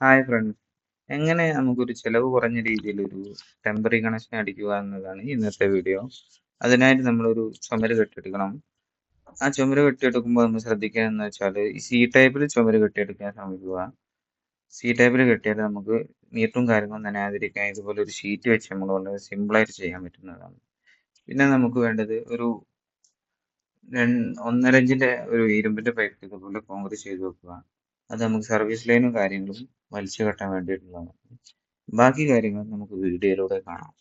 Hi friends. എങ്ങനെ നമുക്കൊരു ചെലവ് കുറഞ്ഞ രീതിയിലൊരു ടെമ്പററി കണക്ഷൻ അടിക്കുക എന്നതാണ് ഇന്നത്തെ വീഡിയോ. അതിനായിട്ട് നമ്മളൊരു ചുമര് കെട്ടിയെടുക്കണം. ആ ചുമര് കെട്ടിയെടുക്കുമ്പോൾ നമ്മൾ ശ്രദ്ധിക്കുക വെച്ചാൽ ഈ സി ടൈപ്പിൽ ചുമര് കെട്ടിയെടുക്കാൻ ശ്രമിക്കുക. സി ടൈപ്പിൽ കെട്ടിയാൽ നമുക്ക് നീട്ടും കാര്യങ്ങളും നനയാതിരിക്കാൻ ഇതുപോലെ ഒരു ഷീറ്റ് വെച്ച് നമ്മൾ വളരെ സിമ്പിളായിട്ട് ചെയ്യാൻ പറ്റുന്നതാണ്. പിന്നെ നമുക്ക് വേണ്ടത് ഒരു 1.5 ഇഞ്ചിന്റെ ഒരു ഇരുമ്പിന്റെ പൈപ്പ് ഇതുപോലെ കോൺക്രീറ്റ് ചെയ്ത് വെക്കുക. അത് നമുക്ക് സർവീസ് ലൈനും കാര്യങ്ങളും വലിച്ചു കെട്ടാൻ വേണ്ടിയിട്ടുള്ളതാണ്. ബാക്കി കാര്യങ്ങൾ നമുക്ക് വീഡിയോയിലൂടെ കാണാം.